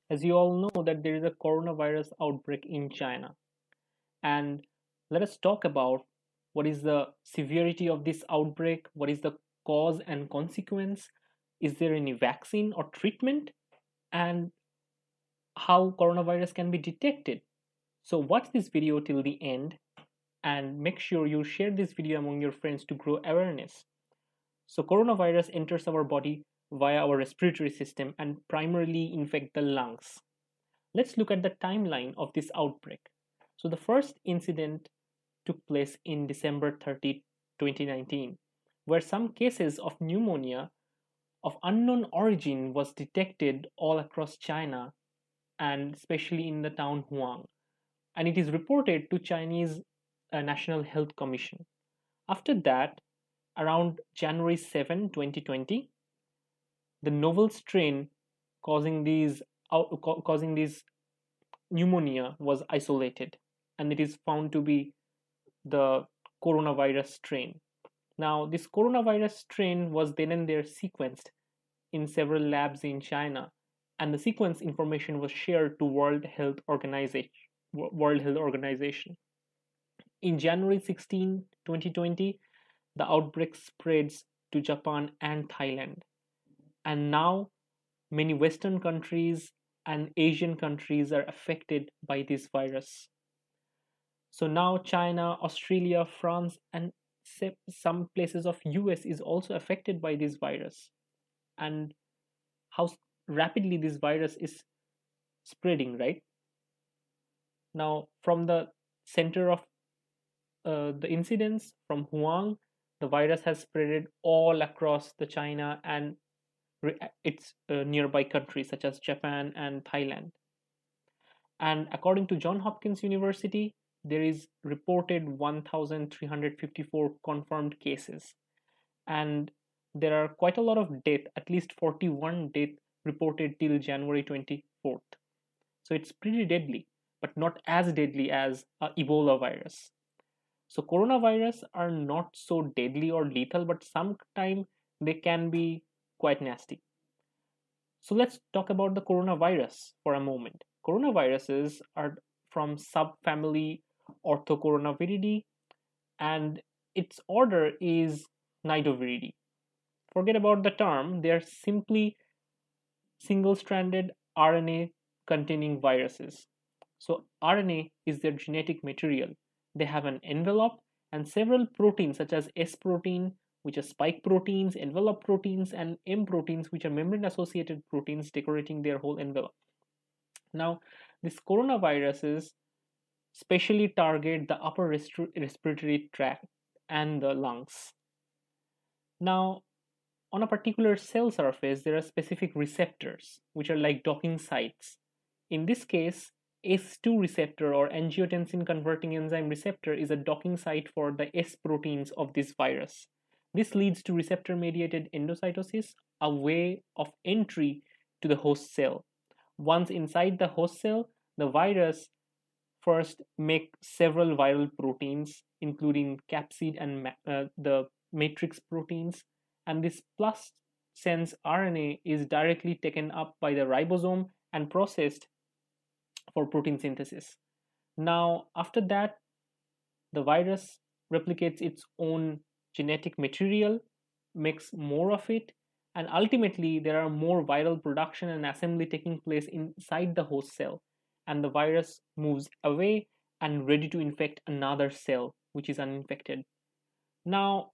As you all know that there is a coronavirus outbreak in China, and let us talk about what is the severity of this outbreak, what is the cause and consequence, is there any vaccine or treatment, and how coronavirus can be detected. So watch this video till the end and make sure you share this video among your friends to grow awareness. So coronavirus enters our body via our respiratory system and primarily infect the lungs. Let's look at the timeline of this outbreak. So the first incident took place in December 30, 2019, where some cases of pneumonia of unknown origin was detected all across China and especially in the town Huang. And it is reported to Chinese National Health Commission. After that, around January 7, 2020, the novel strain causing these pneumonia was isolated, and it is found to be the coronavirus strain. Now, this coronavirus strain was then and there sequenced in several labs in China, and the sequence information was shared to World Health Organization. In January 16, 2020, the outbreak spreads to Japan and Thailand. And now many Western countries and Asian countries are affected by this virus. So now China, Australia, France, and some places of US is also affected by this virus. And how rapidly this virus is spreading, right? Now, from the center of the incidence from Huang, the virus has spread all across the China and its nearby countries such as Japan and Thailand. And according to Johns Hopkins University, there is reported 1,354 confirmed cases, and there are quite a lot of death, at least 41 death reported till January 24th. So it's pretty deadly, but not as deadly as Ebola virus. So coronavirus are not so deadly or lethal, but sometimes they can be quite nasty. So let's talk about the coronavirus for a moment. Coronaviruses are from subfamily Orthocoronavirinae, and its order is Nidoviridae. Forget about the term, they are simply single-stranded RNA containing viruses. So RNA is their genetic material. They have an envelope and several proteins such as S protein, which are spike proteins, envelope proteins, and M proteins, which are membrane associated proteins decorating their whole envelope. Now, these coronaviruses specially target the upper respiratory tract and the lungs. Now, on a particular cell surface, there are specific receptors, which are like docking sites. In this case, ACE2 receptor or angiotensin converting enzyme receptor is a docking site for the S proteins of this virus. This leads to receptor mediated endocytosis, a way of entry to the host cell. Once inside the host cell, the virus first make several viral proteins, including capsid and the matrix proteins, and this plus sense RNA is directly taken up by the ribosome and processed for protein synthesis. Now, after that, the virus replicates its own genetic material, makes more of it, and ultimately there are more viral production and assembly taking place inside the host cell, and the virus moves away and ready to infect another cell which is uninfected. Now,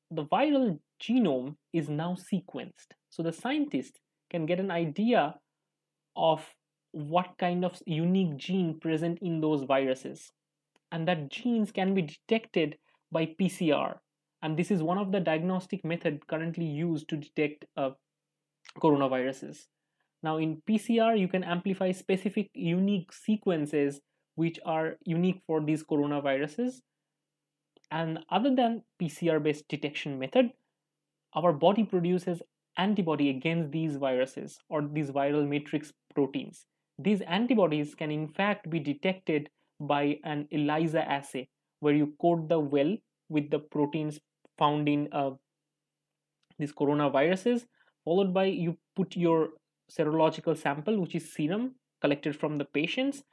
the viral genome is now sequenced, so the scientist can get an idea of what kind of unique gene present in those viruses, and that genes can be detected by PCR, and this is one of the diagnostic method currently used to detect coronaviruses. Now in PCR you can amplify specific unique sequences which are unique for these coronaviruses, and other than PCR based detection method, our body produces antibody against these viruses or these viral matrix proteins. These antibodies can in fact be detected by an ELISA assay where you coat the well with the proteins found in these coronaviruses, followed by you put your serological sample, which is serum collected from the patients,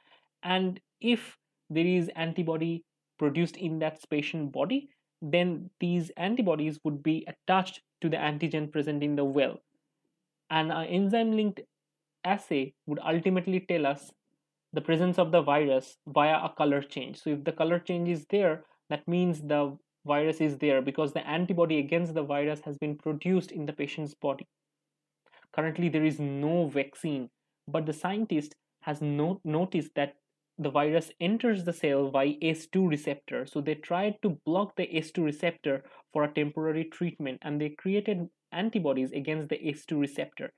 and if there is antibody produced in that patient body, then these antibodies would be attached to the antigen present in the well. And an enzyme linked assay would ultimately tell us the presence of the virus via a color change. So if the color change is there, that means the virus is there because the antibody against the virus has been produced in the patient's body. Currently, there is no vaccine, but the scientist has noticed that the virus enters the cell by ACE2 receptor. So they tried to block the ACE2 receptor for a temporary treatment, and they created antibodies against the ACE2 receptor.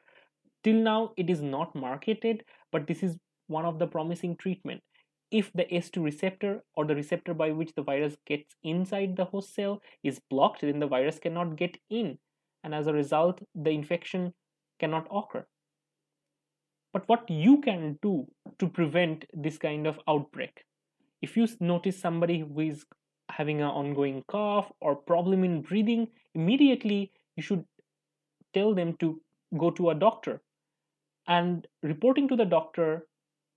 Till now, it is not marketed, but this is one of the promising treatment. If the ACE2 receptor, or the receptor by which the virus gets inside the host cell, is blocked, then the virus cannot get in, and as a result, the infection cannot occur. But what you can do to prevent this kind of outbreak? If you notice somebody who is having an ongoing cough or problem in breathing, immediately you should tell them to go to a doctor. And reporting to the doctor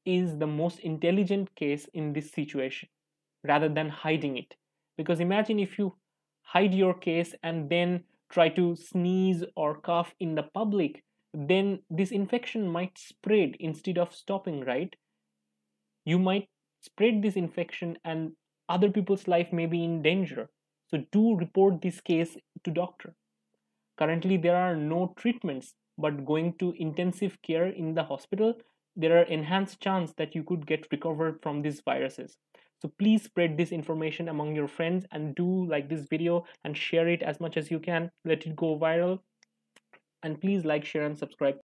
is the most intelligent case in this situation rather than hiding it. Because imagine if you hide your case and then try to sneeze or cough in the public, then this infection might spread instead of stopping, right? You might spread this infection and other people's life may be in danger. So do report this case to doctor. Currently, there are no treatments, but going to intensive care in the hospital, there are enhanced chance that you could get recovered from these viruses. So please spread this information among your friends and do like this video and share it as much as you can. Let it go viral. And please like, share, and subscribe.